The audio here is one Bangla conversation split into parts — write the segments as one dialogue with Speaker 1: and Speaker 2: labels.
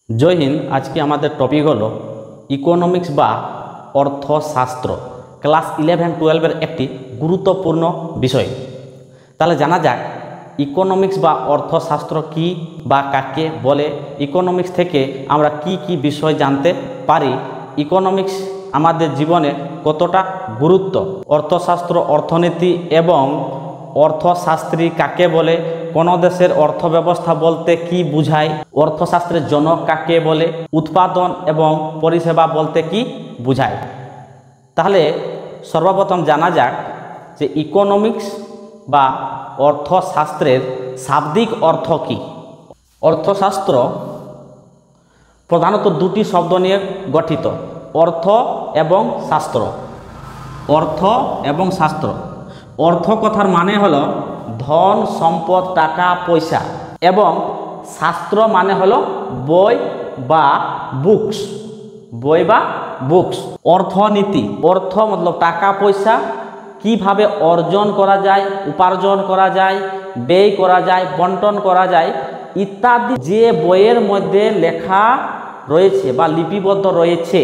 Speaker 1: জয় হিন্দ। আজকে আমাদের টপিক হলো ইকোনমিক্স বা অর্থশাস্ত্র। ক্লাস 11-12 একটি গুরুত্বপূর্ণ বিষয়। তাহলে জানা যাক ইকোনমিক্স বা অর্থশাস্ত্র কি বা কাকে বলে, ইকোনমিক্স থেকে আমরা কি কি বিষয় জানতে পারি, ইকোনমিক্স আমাদের জীবনে কতটা গুরুত্ব, অর্থশাস্ত্র অর্থনীতি এবং অর্থশাস্ত্রী কাকে বলে, কোন দেশের অর্থব্যবস্থা বলতে কি বোঝায়, অর্থশাস্ত্রের জনক কাকে বলে, উৎপাদন এবং পরিষেবা বলতে কি বোঝায়। তাহলে সর্বপ্রথম জানা যাক যে ইকোনমিক্স বা অর্থশাস্ত্রের শাব্দিক অর্থ কী। অর্থশাস্ত্র প্রধানত দুটি শব্দ নিয়ে গঠিত, অর্থ এবং শাস্ত্র। অর্থ এবং শাস্ত্র। অর্থ কথার মানে হলো ধন সম্পদ টাকা পয়সা, এবং শাস্ত্র মানে হলো বই বা বুকস, বই বা বুকস। অর্থনীতি, অর্থ মতলব টাকা পয়সা, কিভাবে অর্জন করা যায়, উপার্জন করা যায়, ব্যয় করা যায়, বন্টন করা যায় ইত্যাদি যে বইয়ের মধ্যে লেখা রয়েছে বা লিপিবদ্ধ রয়েছে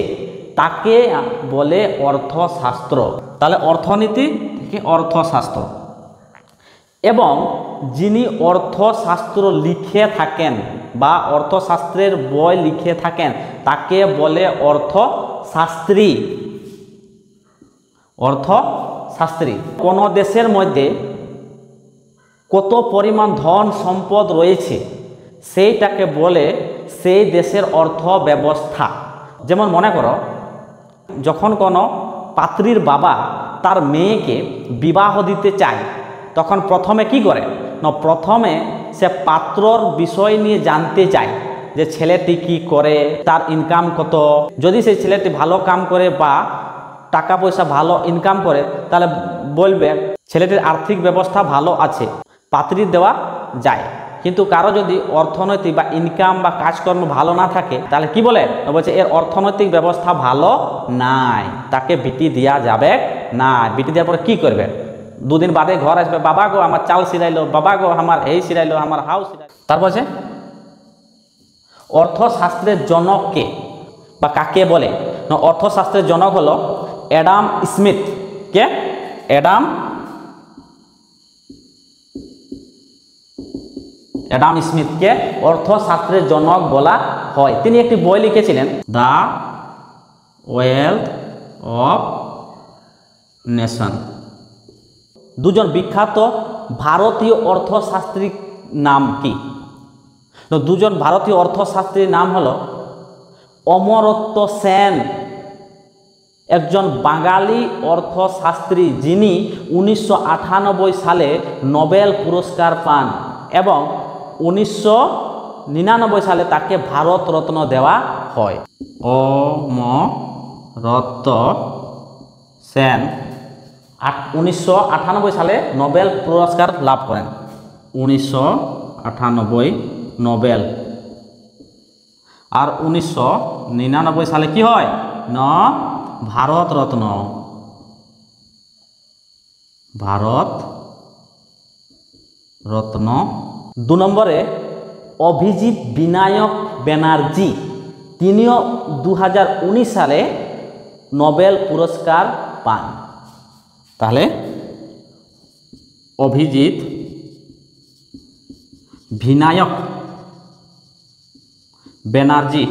Speaker 1: তাকে বলে অর্থশাস্ত্র। তাহলে অর্থনীতি থেকে অর্থশাস্ত্র। এবং যিনি অর্থশাস্ত্র লিখে থাকেন বা অর্থশাস্ত্রের বই লিখে থাকেন তাকে বলে অর্থশাস্ত্রী। অর্থশাস্ত্রী। কোনো দেশের মধ্যে কত পরিমাণ ধন সম্পদ রয়েছে সেইটাকে বলে সেই দেশের অর্থ ব্যবস্থা। যেমন মনে করো, যখন কোনো পাত্রীর বাবা তার মেয়েকে বিবাহ দিতে চায় তখন প্রথমে কি করে না, প্রথমে সে পাত্রর বিষয় নিয়ে জানতে চায় যে ছেলেটি কি করে, তার ইনকাম কত। যদি সেই ছেলেটি ভালো কাম করে বা টাকা পয়সা ভালো ইনকাম করে তাহলে বলবে ছেলেটির আর্থিক ব্যবস্থা ভালো আছে, পাত্রী দেওয়া যায়। কিন্তু কারো যদি অর্থনৈতিক বা ইনকাম বা কাজকর্ম ভালো না থাকে তাহলে কি বলে, বলছে এর অর্থনৈতিক ব্যবস্থা ভালো নাই, তাকে বিটি দেওয়া যাবে না। বিটি দেওয়ার পরে কি করবে, দুদিন বাদে ঘর আসবে, বাবা গো আমার চাল সিরাইলো, বাবা গো আমার এই সিরাইলো, আমার হাউস সিরাইলো। তারপর যে অর্থশাস্ত্রের জনককে বা কাকে বলে, অর্থশাস্ত্রের জনক হলো অ্যাডাম স্মিথ। কে? অ্যাডাম স্মিথকে অর্থশাস্ত্রের জনক বলা হয়। তিনি একটি বই লিখেছিলেন, দ্য ওয়েলথ অফ নেশন। দুজন বিখ্যাত ভারতীয় অর্থশাস্ত্রীর নাম কি? দুজন ভারতীয় অর্থশাস্ত্রীর নাম হলো অমরত্ব সেন, একজন বাঙালি অর্থশাস্ত্রী যিনি 1998 সালে নোবেল পুরস্কার পান এবং 1999 সালে তাকে ভারতরত্ন দেওয়া হয়। অমরত্ব সেন 1998 সালে নোবেল পুরস্কার লাভ করেন। 1998 নোবেল, আর 1999 সালে কি হয় না, ভারতরত্ন। ভারতরত্ন। 2 নম্বরে অভিজিৎ বিনায়ক ব্যানার্জি, তিনিও 2019 সালে নোবেল পুরস্কার পান। তাহলে অভিজিৎ বিনায়ক ব্যানার্জি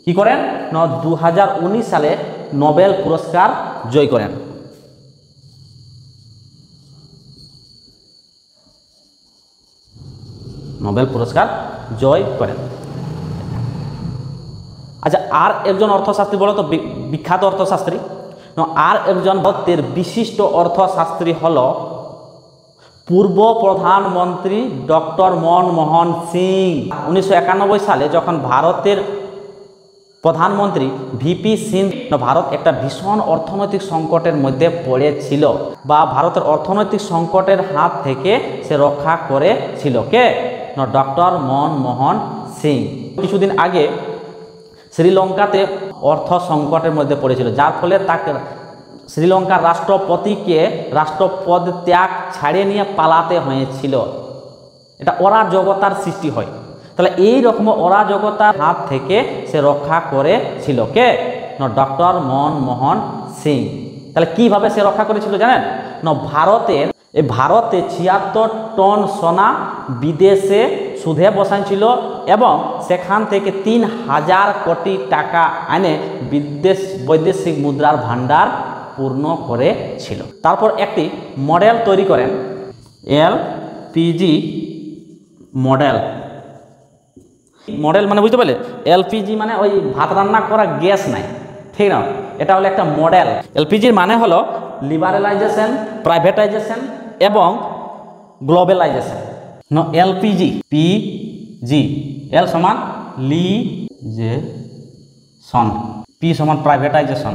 Speaker 1: কি করেন না, 2019 সালে নোবেল পুরস্কার জয় করেন। নোবেল পুরস্কার জয় করেন। আচ্ছা, আর একজন অর্থশাস্ত্রী বলো তো, বিখ্যাত অর্থশাস্ত্রী। আর একজন ভারতের বিশিষ্ট অর্থশাস্ত্রী হল পূর্ব প্রধানমন্ত্রী ডক্টর মনমোহন সিং। 1991 সালে যখন ভারতের প্রধানমন্ত্রী ভিপি সিং, ভারত একটা ভীষণ অর্থনৈতিক সংকটের মধ্যে পড়েছিল বা ভারতের অর্থনৈতিক সংকটের হাত থেকে সে রক্ষা করেছিল কে না, ডক্টর মনমোহন সিং। কিছুদিন আগে শ্রীলঙ্কাতে অর্থ সংকটের মধ্যে পড়েছিল, যার ফলে তাকে শ্রীলঙ্কার রাষ্ট্রপতিকে রাষ্ট্রপদ ত্যাগ ছাড়িয়ে নিয়ে পালাতে হয়েছিল। এটা অরাজকতার সৃষ্টি হয়। তাহলে এই রকম অরাজকতার হাত থেকে সে রক্ষা করেছিল কে? না ডক্টর মনমোহন সিং। তাহলে কিভাবে সে রক্ষা করেছিল জানেন? না ভারতে ৭৬ টন সোনা বিদেশে সুদে বসাইছিল এবং সেখান থেকে ৩,০০০ কোটি টাকা এনে বৈদেশিক মুদ্রার ভাণ্ডার পূর্ণ করেছিল। তারপর একটি মডেল তৈরি করেন, এলপিজি মডেল। মডেল মানে বুঝতে পারলে, এলপিজি মানে ওই ভাত রান্না করা গ্যাস নাই, ঠিক না? এটা হলো একটা মডেল। এলপিজির মানে হলো লিবারেলাইজেশন, প্রাইভেটাইজেশন এবং গ্লোবালাইজেশন। এলপিজি পিজি, এল সমান লিজেশন, পি সমান প্রাইভেটাইজেশন,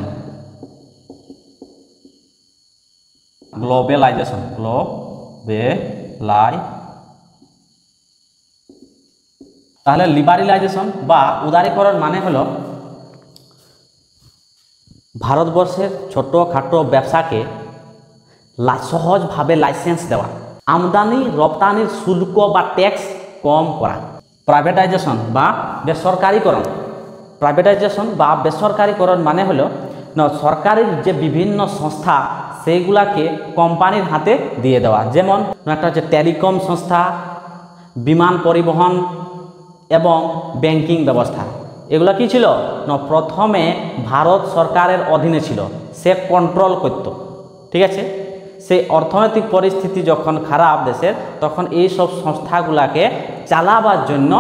Speaker 1: গ্লোবালাইজেশন, তাহলে লিবারেলাইজেশন বা উদারীকরণ মানে হলো ভারতবর্ষের ছোটোখাটো ব্যবসাকে সহজভাবে লাইসেন্স দেওয়া, আমদানি রপ্তানির শুল্ক বা ট্যাক্স কম করা। প্রাইভেটাইজেশন বা বেসরকারিকরণ, প্রাইভেটাইজেশন বা বেসরকারিকরণ মানে হলো সরকারের যে বিভিন্ন সংস্থা সেইগুলাকে কোম্পানির হাতে দিয়ে দেওয়া। যেমন একটা হচ্ছে টেলিকম সংস্থা, বিমান পরিবহন এবং ব্যাংকিং ব্যবস্থা। এগুলো কি ছিল? না প্রথমে ভারত সরকারের অধীনে ছিল, সে কন্ট্রোল করত, ঠিক আছে? সেই অর্থনৈতিক পরিস্থিতি যখন খারাপ দেশের, তখন এই সব সংস্থাগুলাকে চালাবার জন্য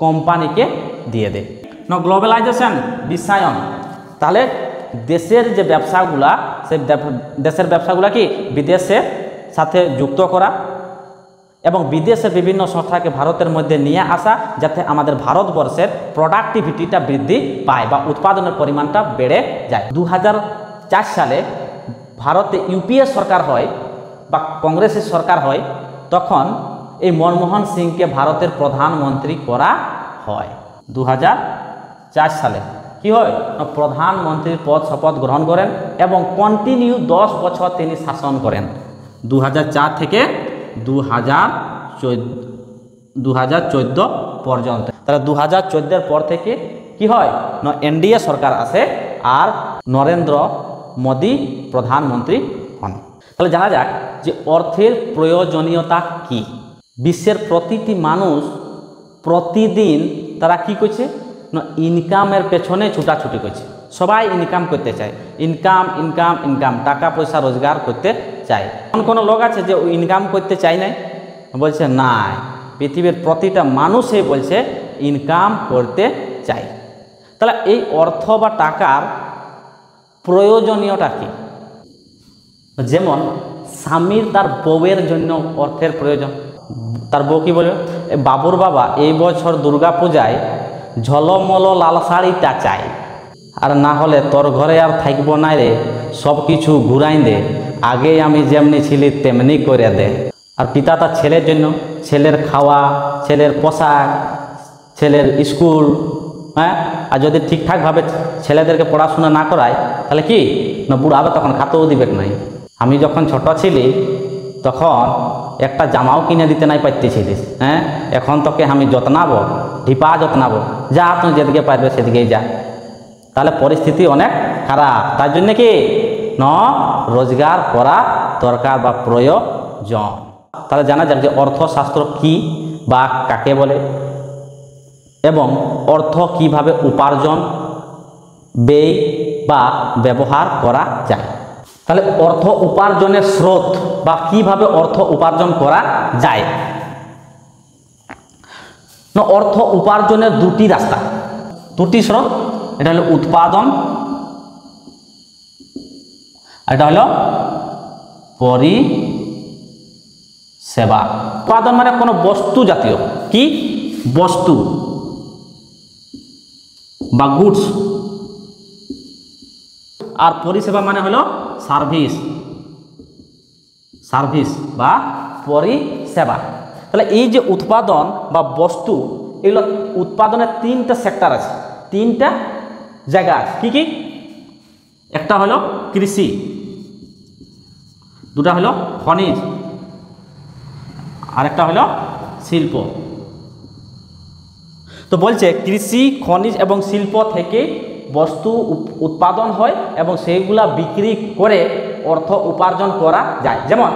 Speaker 1: কোম্পানিকে দিয়ে দেয়। গ্লোবালাইজেশন, বিশ্বায়ন, তাহলে দেশের যে ব্যবসাগুলা, সেই দেশের ব্যবসাগুলা কি বিদেশের সাথে যুক্ত করা এবং বিদেশের বিভিন্ন সংস্থাকে ভারতের মধ্যে নিয়ে আসা, যাতে আমাদের ভারতবর্ষের প্রোডাক্টিভিটিটা বৃদ্ধি পায় বা উৎপাদনের পরিমাণটা বেড়ে যায়। 2004 সালে ভারতে ইউপিএ সরকার হয় বা কংগ্রেসের সরকার হয়, তখন এই মনমোহন সিংকে ভারতের প্রধানমন্ত্রী করা হয়। 2004 সালে কি হয়? প্রধানমন্ত্রীর পদ শপথ গ্রহণ করেন এবং কন্টিনিউ 10 বছর তিনি শাসন করেন, 2004 থেকে 2014 পর্যন্ত। তাহলে 2014 পর থেকে কি হয়? না এনডিএ সরকার আসে আর নরেন্দ্র মোদী প্রধানমন্ত্রী হন। তাহলে জানা যাক যে অর্থের প্রয়োজনীয়তা কি। বিশ্বের প্রতিটি মানুষ প্রতিদিন তারা কি করছে? না ইনকামের পেছনে ছুটাছুটি করছে। সবাই ইনকাম করতে চায়, ইনকাম ইনকাম ইনকাম, টাকা পয়সা রোজগার করতে চায়। এমন কোনো লোক আছে যে ইনকাম করতে চায় নাই? বলছে নাই, পৃথিবীর প্রতিটা মানুষই বলছে ইনকাম করতে চায়। তাহলে এই অর্থ বা টাকার প্রয়োজনীয়তা কি? যেমন স্বামীর তার বউয়ের জন্য অর্থের প্রয়োজন। তার বউ কি বলবে? বাবুর বাবা এই বছর দুর্গা পূজায় ঝলমল লাল শাড়িটা চাই, আর না হলে তোর ঘরে আর থাকবো না রে, সব কিছু ঘুরাই দে, আগে আমি যেমনি ছিলি তেমনি করে দে। আর পিতা তার ছেলের জন্য ছেলের খাওয়া, ছেলের পোশাক, ছেলের স্কুল, হ্যাঁ, আর যদি ঠিকঠাকভাবে ছেলেদেরকে পড়াশোনা না করায় তাহলে কি না বুড়াবে, তখন খাতেও দিবে নাই। আমি যখন ছোট ছিলি তখন একটা জামাও কিনে দিতে নাই পারতেছিলিস, হ্যাঁ, এখন তোকে আমি যত্নাবো, ঢিপা যত্নাবো, যা তুই যেদিকে পারবে সেদিকেই যা। তাহলে পরিস্থিতি অনেক খারাপ। তার জন্য কি রোজগার করা দরকার বা প্রয়োজন। তাহলে জানা যাক যে অর্থশাস্ত্র কি বা কাকে বলে এবং অর্থ কিভাবে উপার্জন, ব্যয় বা ব্যবহার করা যায়। তাহলে অর্থ উপার্জনের স্রোত বা কিভাবে অর্থ উপার্জন করা যায়। অর্থ উপার্জনের দুটি রাস্তা, দুটি স্রোত। এটা হলো উৎপাদন, এটা হলো পরিষেবা। উৎপাদন মানে কোনো বস্তু জাতীয়, কি বস্তু বা গুডস, আর পরিষেবা মানে হলো সার্ভিস, সার্ভিস বা পরিষেবা। তাহলে এই যে উৎপাদন বা বস্তু, এগুলো উৎপাদনের তিনটা সেক্টর আছে, তিনটা জায়গা আছে। কি কি? একটা হলো কৃষি, দুটা হলো খনিজ, আরেকটা হলো শিল্প। তো বলছে কৃষি, খনিজ এবং শিল্প থেকে বস্তু উৎপাদন হয় এবং সেইগুলা বিক্রি করে অর্থ উপার্জন করা যায়। যেমন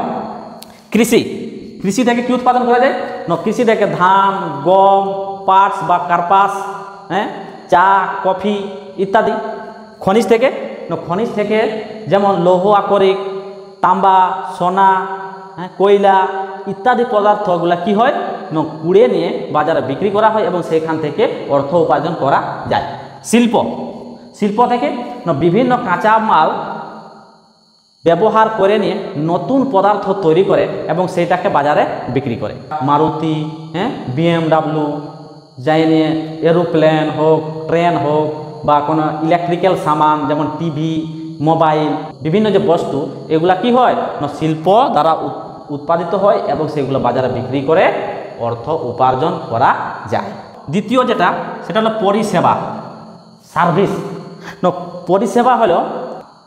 Speaker 1: কৃষি থেকে কি উৎপাদন করা যায় না, কৃষি থেকে ধান, গম, পাটস বা কার্পাস, চা, কফি ইত্যাদি। খনিজ থেকে যেমন লৌহ আকরিক, তাম্বা, সোনা, কয়লা ইত্যাদি পদার্থগুলো কি হয় না কুড়ে নিয়ে বাজারে বিক্রি করা হয় এবং সেখান থেকে অর্থ উপার্জন করা যায়। শিল্প থেকে না বিভিন্ন কাঁচা মাল ব্যবহার করে নিয়ে নতুন পদার্থ তৈরি করে এবং সেটাকে বাজারে বিক্রি করে। মারুতি, BMW, যাই নিয়ে এরোপ্লেন হোক, ট্রেন হোক বা কোনো ইলেকট্রিক্যাল সামান যেমন টিভি, মোবাইল, বিভিন্ন যে বস্তু এগুলা কি হয় না শিল্প দ্বারা উৎপাদিত হয় এবং সেগুলো বাজারে বিক্রি করে অর্থ উপার্জন করা যায়। দ্বিতীয় যেটা সেটা হলো পরিষেবা, সার্ভিস। পরিষেবা হলো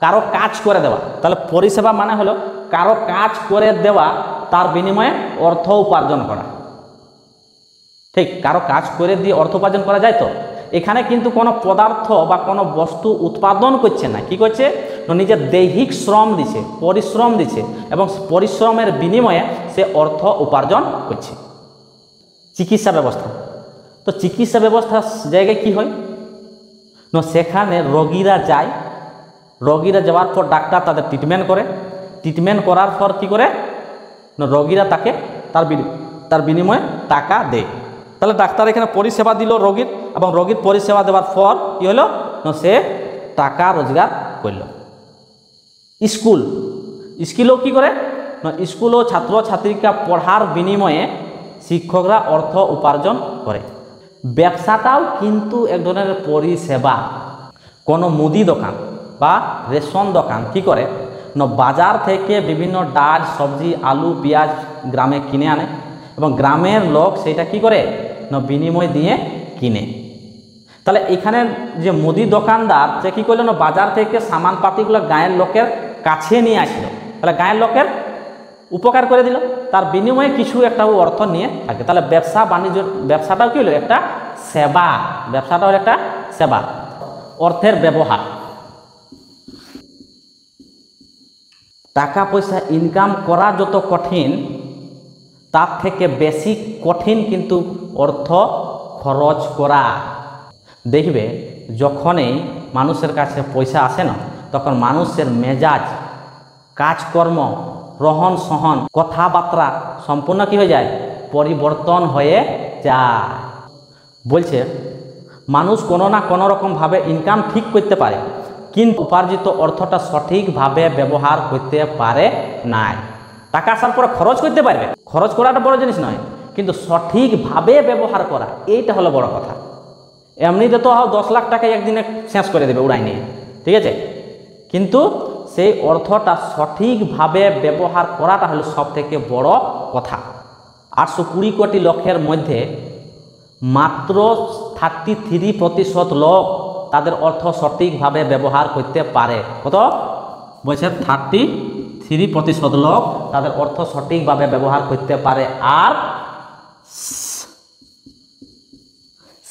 Speaker 1: কারো কাজ করে দেওয়া। তাহলে পরিষেবা মানে হলো কারো কাজ করে দেওয়া, তার বিনিময়ে অর্থ উপার্জন করা। ঠিক, কারো কাজ করে দিয়ে অর্থ উপার্জন করা যায়। তো এখানে কিন্তু কোনো পদার্থ বা কোনো বস্তু উৎপাদন করছে না, কি করছে নিজের দৈহিক শ্রম দিচ্ছে, পরিশ্রম দিচ্ছে এবং পরিশ্রমের বিনিময়ে সে অর্থ উপার্জন করছে। চিকিৎসা ব্যবস্থা, তো চিকিৎসা ব্যবস্থার জায়গায় কি হয় না সেখানে রোগীরা যায়, রোগীরা যাওয়ার পর ডাক্তার তাদের ট্রিটমেন্ট করার পর কি করে না রোগীরা তাকে তার বিনিময়ে টাকা দেয়। তাহলে ডাক্তার এখানে পরিষেবা দিল রোগীর এবং রোগীর পরিষেবা দেওয়ার পর কি হলো না সে টাকা রোজগার করল। স্কুলও কি করে না স্কুলও ছাত্রছাত্রীকে পড়ার বিনিময়ে শিক্ষকরা অর্থ উপার্জন করে। ব্যবসাটাও কিন্তু এক ধরনের পরিষেবা। কোনো মুদি দোকান বা রেশন দোকান কি করে না বাজার থেকে বিভিন্ন ডাল, সবজি, আলু, পেঁয়াজ গ্রামে কিনে আনে এবং গ্রামের লোক সেটা কি করে না বিনিময় দিয়ে কিনে। তাহলে এখানে যে মুদি দোকানদার সে কী করলো না বাজার থেকে সামানপাতিগুলো গায়ের লোকের কাছে নিয়ে আসলো, তাহলে গায়ের লোকের উপকার করে দিল, তার বিনিময়ে কিছু একটা অর্থ নিয়ে থাকে। তাহলে ব্যবসাটাও কি হলো একটা সেবা, ব্যবসাটা হলো একটা সেবা। অর্থের ব্যবহার, টাকা পয়সা ইনকাম করা যত কঠিন তার থেকে বেশি কঠিন কিন্তু অর্থ খরচ করা। দেখবে যখনই মানুষের কাছে পয়সা আসে না তখন মানুষের মেজাজ, কাজকর্ম, রহন সহন, কথাবার্তা সম্পূর্ণ কি হয়ে যায় পরিবর্তন হয়ে যায়। বলছে মানুষ কোনো না কোনো রকমভাবে ইনকাম ঠিক করতে পারে কিন্তু উপার্জিত অর্থটা সঠিকভাবে ব্যবহার করতে পারে না। টাকা আসার পরে খরচ করতে পারবে, খরচ করাটা বড় জিনিস নয়, কিন্তু সঠিকভাবে ব্যবহার করা এইটা হলো বড় কথা। এমনিতে তো 10 লাখ টাকা একদিনে শেষ করে দেবে উড়াই নিয়ে, ঠিক আছে, কিন্তু সেই অর্থটা সঠিকভাবে ব্যবহার করাটা হলো সব থেকে বড় কথা। 820 কোটি লোকের মধ্যে মাত্র 33% লোক তাদের অর্থ সঠিকভাবে ব্যবহার করতে পারে। কত বলছে 33% লোক তাদের অর্থ সঠিকভাবে ব্যবহার করতে পারে, আর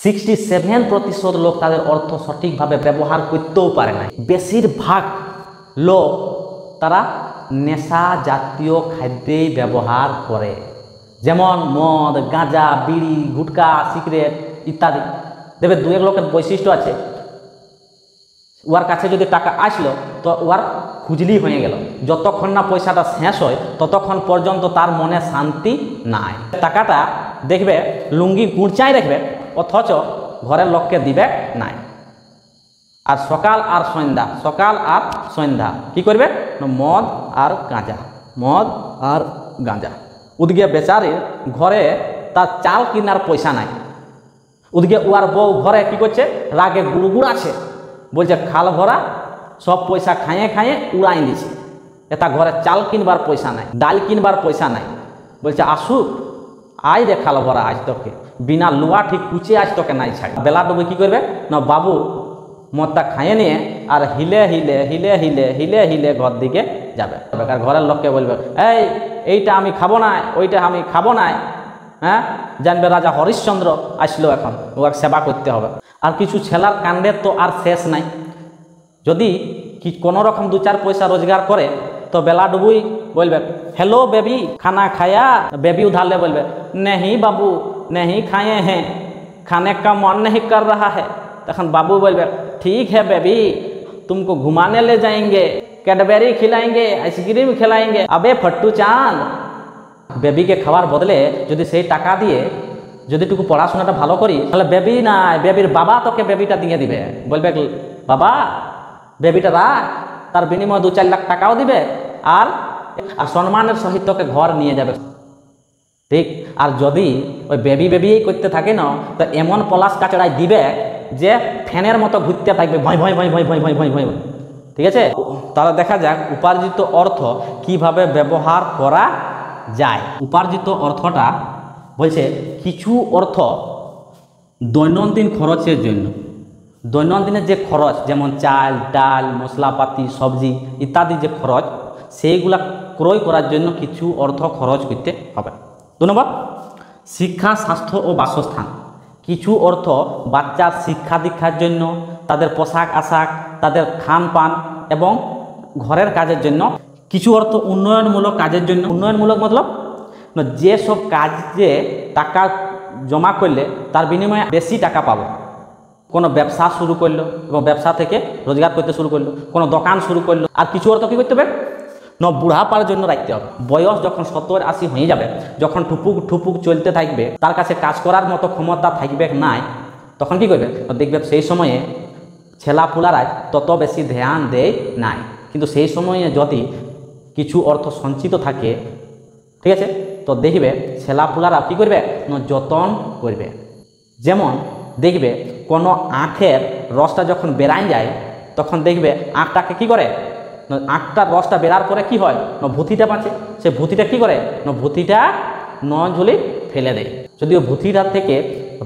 Speaker 1: 67% লোক তাদের অর্থ সঠিকভাবে ব্যবহার করতেও পারে না। বেশিরভাগ লোক তারা নেশা জাতীয় খাদ্যেই ব্যবহার করে, যেমন মদ, গাঁজা, বিড়ি, গুটকা, সিগারেট ইত্যাদি। দেখবে 2-1 লোকের বৈশিষ্ট্য আছে, ওর কাছে যদি টাকা আসলো তো ওর খুঁজলি হয়ে গেল, যতক্ষণ না পয়সাটা শেষ হয় ততক্ষণ পর্যন্ত তার মনে শান্তি নাই। টাকাটা দেখবে লুঙ্গি গুঁড়চাই রাখবে অথচ ঘরের লোককে দিবে নাই। আর সকাল আর সন্ধ্যা কি করবে মদ আর গাঁজা। ওদিকে বেচারির ঘরে তার চাল কিনার পয়সা নাই, ওদিকে ওর বউ ঘরে কি করছে রাগে গুড়গুড় আছে, বলছে খাল ভরা সব পয়সা খাইয়ে উড়াই দিছে, এটা ঘরে চাল কিনবার পয়সা নাই, ডাল কিনবার পয়সা নাই। বলছে আসুক আই রে খাল ভরা, আজ তোকে বিনা লোয়া ঠিক কুচে আজ তোকে নাই ছাড়ি। বেলা ডুবে কি করবে না বাবু মদটা খাইয়ে নিয়ে আর হিলে ঘর দিকে যাবে। আর ঘরের লোককে বলবে এইটা আমি খাবো না, ওইটা আমি খাবো না, হ্যাঁ, জানবে রাজা হরিশ্চন্দ্র আসলো, এখন ওকে সেবা করতে হবে। আর কিছু ছেলার কাণ্ডের তো আর শেষ নাই। যদি কি কোনো রকম 2-4 পয়সা রোজগার করে তো বেলা ডুবুই বলবে हेलो बेबी खाना खाया, बेबी उधार ले बोलबे नहीं बाबू नहीं खाए हैं, खाने का मन नहीं कर रहा है। तखन बाबू बोलबे ठीक है बेबी तुमको घुमाने ले जाएंगे, कैडबेरी खिलाएंगे, आइसक्रीम खिलाएंगे। अबे फट्टू चाँद, बेबीके खावार बदले যদি সেই টাকা দিয়ে যদি টুকু পড়াশোনাটা ভালো করি তাহলে বেবি না, বেবির বাবা তোকে বেবিটা দিয়ে দিবে। বলবে বাবা বেবিটা রাখ, তার বিনিময়ে 2-4 লাখ টাকাও দিবে আর সম্মানের সহিত তোকে ঘর নিয়ে যাবে। ঠিক। আর যদি ওই বেবি বেবিই করতে থাকে না তো এমন পলাশ কাচড়াই দিবে যে ফ্যানের মতো ঘুরতে থাকবে, ভয় ভয় ভয় ভয় ভয় ভয় ভয় ভয়। ঠিক আছে, তাহলে দেখা যাক উপার্জিত অর্থ কিভাবে ব্যবহার করা যায়। উপার্জিত অর্থটা বলছে কিছু অর্থ দৈনন্দিন খরচের জন্য, দৈনন্দিনের যে খরচ যেমন চাল ডাল মশলাপাতি সবজি ইত্যাদি যে খরচ সেইগুলা ক্রয় করার জন্য কিছু অর্থ খরচ করতে হবে। 2 নম্বর শিক্ষা স্বাস্থ্য ও বাসস্থান। কিছু অর্থ বাচ্চার শিক্ষা দীক্ষার জন্য, তাদের পোশাক আশাক, তাদের খান পান এবং ঘরের কাজের জন্য। কিছু অর্থ উন্নয়নমূলক কাজের জন্য। উন্নয়নমূলক মতলব যেসব কাজে টাকা জমা করলে তার বিনিময়ে বেশি টাকা পাবো। কোনো ব্যবসা শুরু করলো এবং ব্যবসা থেকে রোজগার করতে শুরু করলো, কোনো দোকান শুরু করলো। আর কিছু অর্থ কী করতে হবে না বুড়াপার জন্য রাখতে হবে। বয়স যখন 70-80 হয়ে যাবে, যখন ঠুপুক ঠুপুক চলতে থাকবে, তার কাছে কাজ করার মতো ক্ষমতা থাকবে নাই, তখন কি করবে দেখবে সেই সময়ে ছেলাপুলারাই তত বেশি ধ্যান দেয় নাই। কিন্তু সেই সময়ে যদি কিছু অর্থ সঞ্চিত থাকে, ঠিক আছে, তো দেখবে ছেলাপুলারা কী করবে না যতন করবে। যেমন দেখবে কোনো আখের রসটা যখন বেরাই যায় তখন দেখবে আখটাকে কি করে আখটার রসটা বেরার পরে কি হয় না ভুতিটা বাঁচে। সে ভুতিটা কি করে না ভুতিটা নয়নঝুলি ফেলে দেয়। যদিও ভুতিটা থেকে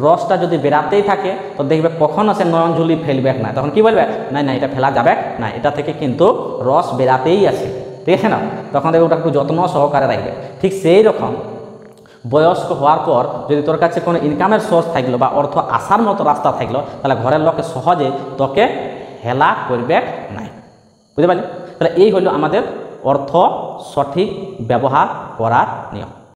Speaker 1: রসটা যদি বেরাতেই থাকে তো দেখবে কখনো সে নয়নঝুলি ফেলবে না, তখন কি বলবে না না এটা ফেলা যাবে না, এটা থেকে কিন্তু রস বেরাতেই আছে। ঠিক আছে না, তখন দেখবে ওটা একটু যত্ন সহকারে রাখবে। ঠিক সেই রকম বয়স্ক হওয়ার পর যদি তোর কাছে কোনো ইনকামের সোর্স থাকলো বা অর্থ আসার মতো রাস্তা থাকলো তাহলে ঘরের লোকে সহজে তোকে হেলা করবে নাই। বুঝতে পারলি? তাহলে এই হলো আমাদের অর্থ সঠিক ব্যবহার করার নিয়ম।